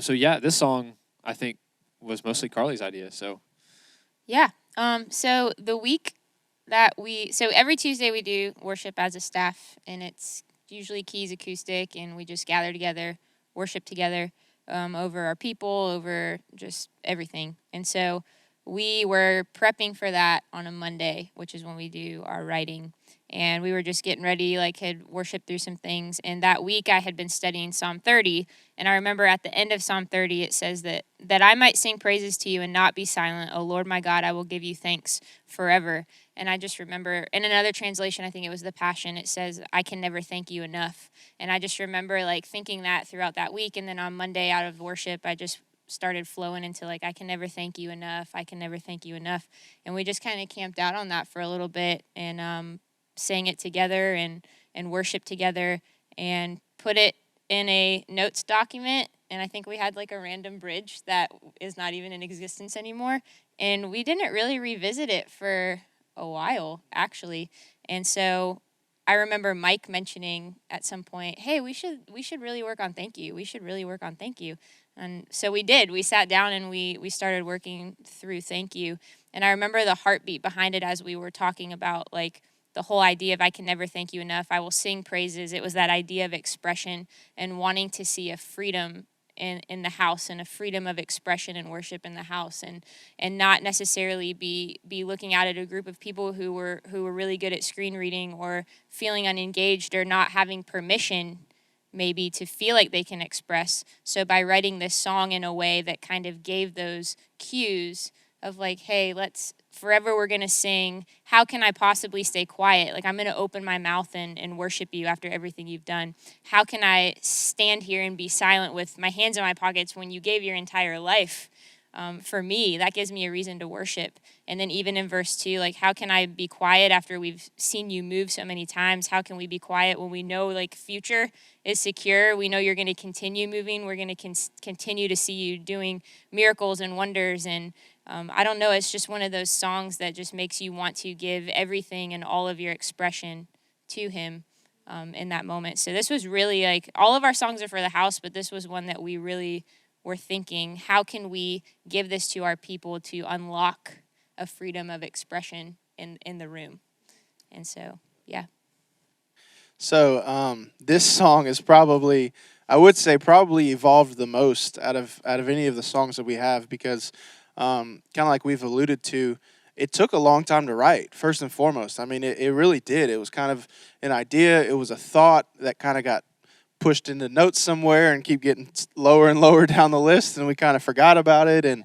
So yeah, this song I think was mostly Carly's idea. So Yeah. So the week so every Tuesday we do worship as a staff, and it's usually keys acoustic, and we just gather together, worship together, over our people, over just everything. And so we were prepping for that on a Monday, which is when we do our writing. And we were just getting ready, like had worshiped through some things. And that week I had been studying Psalm 30. And I remember at the end of Psalm 30, it says that I might sing praises to you and not be silent. O Lord my God, I will give you thanks forever. And I just remember, in another translation, I think it was the Passion, it says, I can never thank you enough. And I just remember like thinking that throughout that week. And then on Monday out of worship, I just started flowing into like, I can never thank you enough. I can never thank you enough. And we just kind of camped out on that for a little bit and sang it together and worshiped together and put it in a notes document. And I think we had like a random bridge that is not even in existence anymore. And we didn't really revisit it for a while, actually. And so I remember Mike mentioning at some point, hey, we should really work on thank you. We should really work on thank you. And so we did. We sat down and we started working through thank you. And I remember the heartbeat behind it as we were talking about like the whole idea of I can never thank you enough. I will sing praises. It was that idea of expression and wanting to see a freedom in the house and a freedom of expression and worship in the house and not necessarily be looking out at a group of people who were really good at screen reading or feeling unengaged or not having permission maybe to feel like they can express. So by writing this song in a way that kind of gave those cues of like, hey, forever we're going to sing, how can I possibly stay quiet? Like I'm going to open my mouth and worship you after everything you've done. How can I stand here and be silent with my hands in my pockets when you gave your entire life for me? That gives me a reason to worship. And then even in verse 2, like how can I be quiet after we've seen you move so many times? How can we be quiet when we know like future is secure? We know you're going to continue moving. We're going to continue to see you doing miracles and wonders. And I don't know, it's just one of those songs that just makes you want to give everything and all of your expression to him in that moment. So this was really like, all of our songs are for the house, but this was one that we really were thinking, how can we give this to our people to unlock a freedom of expression in the room? And so, yeah. So this song is probably, I would say, probably evolved the most out of any of the songs that we have because kind of like we've alluded to, it took a long time to write, first and foremost. I mean, it really did. It was kind of an idea. It was a thought that kind of got pushed into notes somewhere and keep getting lower and lower down the list, and we kind of forgot about it. And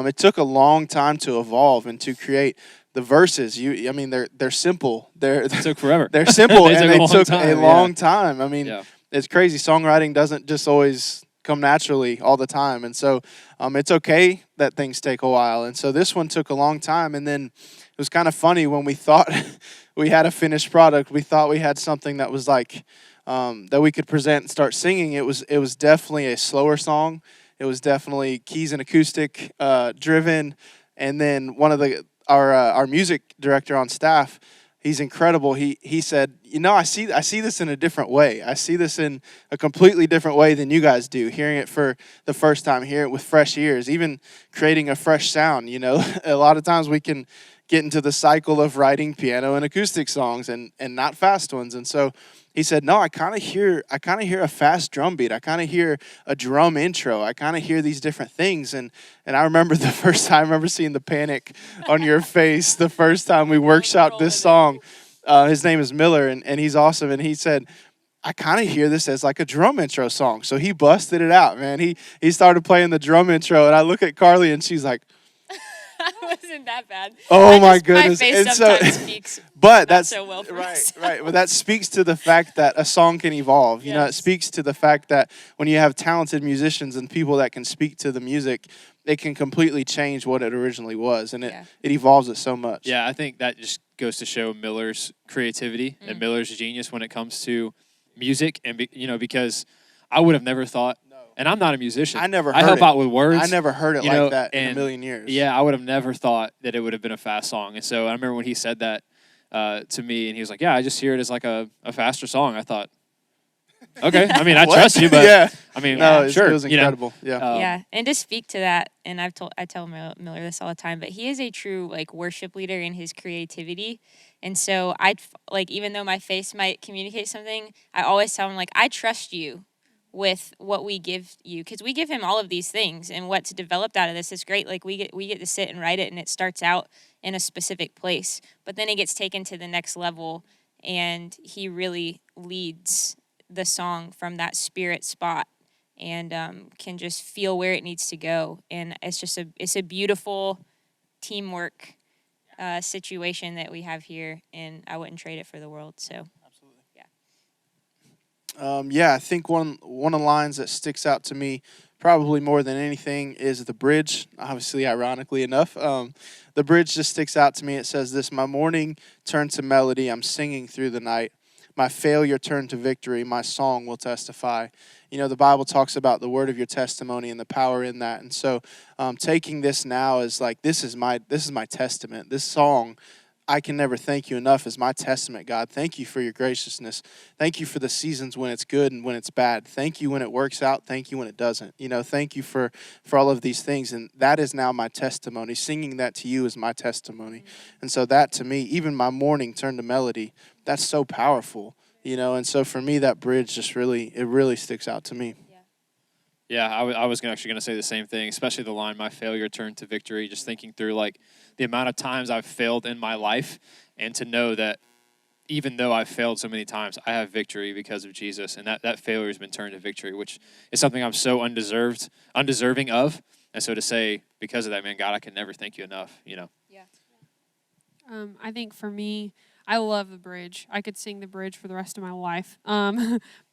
it took a long time to evolve and to create the verses. I mean, they're simple. It took forever. They're simple, and they took a long yeah. time. I mean, it's crazy. Songwriting doesn't just always come naturally all the time, and so it's okay that things take a while. And so this one took a long time, and then it was kind of funny when we thought we had a finished product. We thought we had something that was like that we could present and start singing. It was definitely a slower song. It was definitely keys and acoustic driven, and then one of our music director on staff, he's incredible. He said, I see this in a different way. I see this in a completely different way than you guys do. Hearing it for the first time, hearing it with fresh ears, even creating a fresh sound. A lot of times we can get into the cycle of writing piano and acoustic songs and not fast ones. And so he said, no, I kind of hear a fast drum beat. I kind of hear a drum intro. I kind of hear these different things. And I remember the first time, I remember seeing the panic on your face the first time we workshopped this song. His name is Miller, and he's awesome. And he said, I kind of hear this as like a drum intro song. So he busted it out, man. He started playing the drum intro, and I look at Carly, and she's like, It wasn't that bad. Oh my goodness! My face sometimes speaks, but that's so well for us. right. But that speaks to the fact that a song can evolve. Yes. It speaks to the fact that when you have talented musicians and people that can speak to the music, it can completely change what it originally was, and it evolves it so much. Yeah, I think that just goes to show Miller's creativity and Miller's genius when it comes to music, and because I would have never thought. And I'm not a musician. I help out with words. I never heard it like that in a million years. Yeah, I would have never thought that it would have been a fast song. And so I remember when he said that to me, and he was like, yeah, I just hear it as like a faster song. I thought, Okay. I mean, I What? trust you, but yeah. I mean, No, sure. it was incredible. Yeah. Yeah, and to speak to that, and I tell Miller this all the time, but he is a true like worship leader in his creativity, and so like even though my face might communicate something, I always tell him like I trust you with what we give you because we give him all of these things, and what's developed out of this is great. Like we get to sit and write it, and it starts out in a specific place, but then it gets taken to the next level, and he really leads the song from that spirit spot and can just feel where it needs to go. And it's a beautiful teamwork situation that we have here, and I wouldn't trade it for the world. So, Yeah, I think one of the lines that sticks out to me probably more than anything is the bridge. Obviously, ironically enough, the bridge just sticks out to me. It says this: "My morning turned to melody. I'm singing through the night. My failure turned to victory. My song will testify." You know, the Bible talks about the word of your testimony and the power in that. And so, taking this now is like this is my testament. This song, I can never thank you enough, is my testament, God. Thank you for your graciousness. Thank you for the seasons when it's good and when it's bad. Thank you when it works out. Thank you when it doesn't. You know, thank you for all of these things. And that is now my testimony. Singing that to you is my testimony. And so that to me, even my morning turned to melody, that's so powerful. You know, and so for me, that bridge just really sticks out to me. Yeah, I was actually going to say the same thing, especially the line, "My failure turned to victory," just thinking through, like, the amount of times I've failed in my life, and to know that even though I've failed so many times, I have victory because of Jesus, and that failure has been turned to victory, which is something I'm so undeserving of, and so to say, because of that, man, God, I can never thank you enough, you know. yeah. I think for me, I love the bridge. I could sing the bridge for the rest of my life.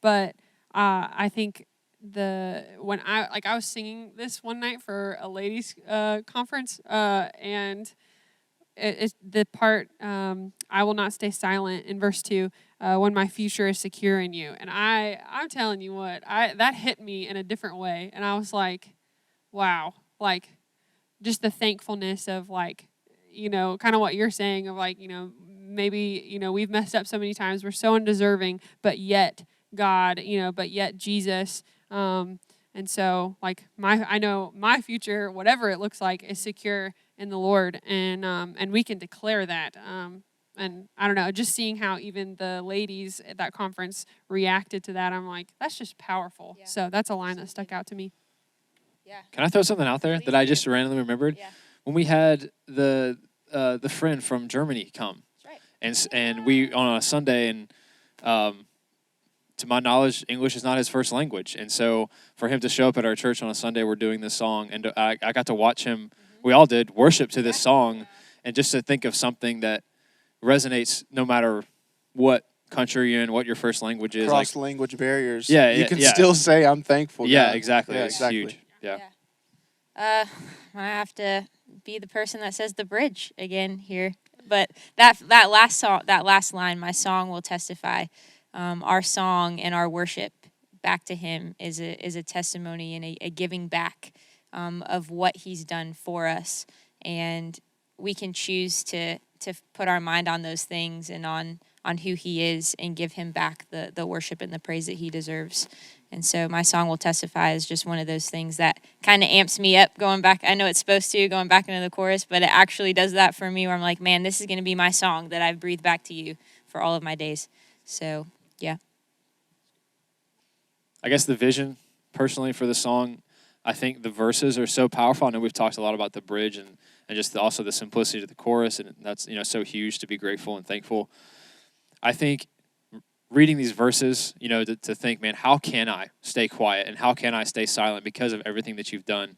But I think when I was singing this one night for a ladies' conference, and it's the part "I will not stay silent" in verse 2. When my future is secure in you, and I'm telling you what, that hit me in a different way, and I was like, wow, like just the thankfulness of like, you know, kind of what you're saying of like, you know, maybe, you know, we've messed up so many times, we're so undeserving, but yet God, you know, but yet Jesus, and so like I know my future, whatever it looks like, is secure in the Lord, and we can declare that. And I don't know, just seeing how even the ladies at that conference reacted to that, I'm like, that's just powerful. Yeah. So that's a line that stuck out to me. Yeah. Can I throw something out there that I just randomly remembered? Yeah. When we had the friend from Germany come, That's right. and we on a Sunday, and to my knowledge, English is not his first language, and so for him to show up at our church on a Sunday, we're doing this song, and I got to watch him. We all did worship to this song, and just to think of something that resonates no matter what country you're in, what your first language is. Cross language barriers. Yeah, you yeah, can yeah. still say I'm thankful. Yeah, God. exactly. Yeah, It's exactly. huge. Yeah. I have to be the person that says the bridge again here. But that last line, "My song will testify." Our song and our worship back to Him is a testimony and a giving back of what He's done for us, and we can choose to put our mind on those things and on who He is and give Him back the worship and the praise that He deserves. And so my song will testify is just one of those things that kind of amps me up going back. I know it's supposed to, going back into the chorus, but it actually does that for me where I'm like, man, this is going to be my song that I've breathed back to you for all of my days. So, yeah. I guess the vision, personally, for the song, I think the verses are so powerful. I know we've talked a lot about the bridge and just also the simplicity of the chorus, and that's, you know, so huge to be grateful and thankful. I think reading these verses, you know, to think, man, how can I stay quiet and how can I stay silent because of everything that you've done?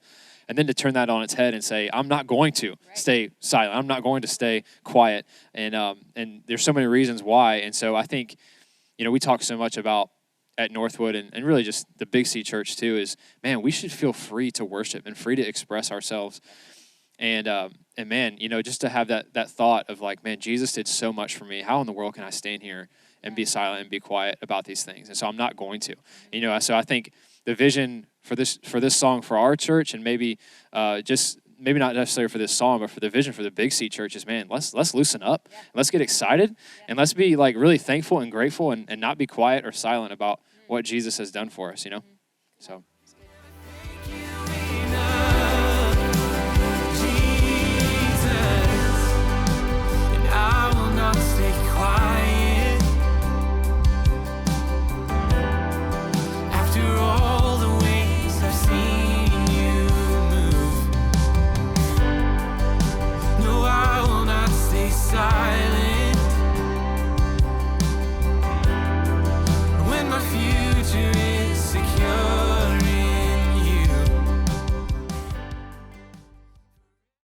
And then to turn that on its head and say, I'm not going to stay silent. I'm not going to stay quiet. And there's so many reasons why. And so I think, you know, we talk so much about at Northwood and really just the Big C Church too is, man, we should feel free to worship and free to express ourselves. And man, you know, just to have that thought of like, man, Jesus did so much for me. How in the world can I stand here and be silent and be quiet about these things? And so I'm not going to, you know. So I think the vision for this song for our church, and maybe maybe not necessarily for this song, but for the vision for the Big C Church is, man, let's loosen up, and let's get excited, and let's be like really thankful and grateful, and not be quiet or silent about what Jesus has done for us, you know? So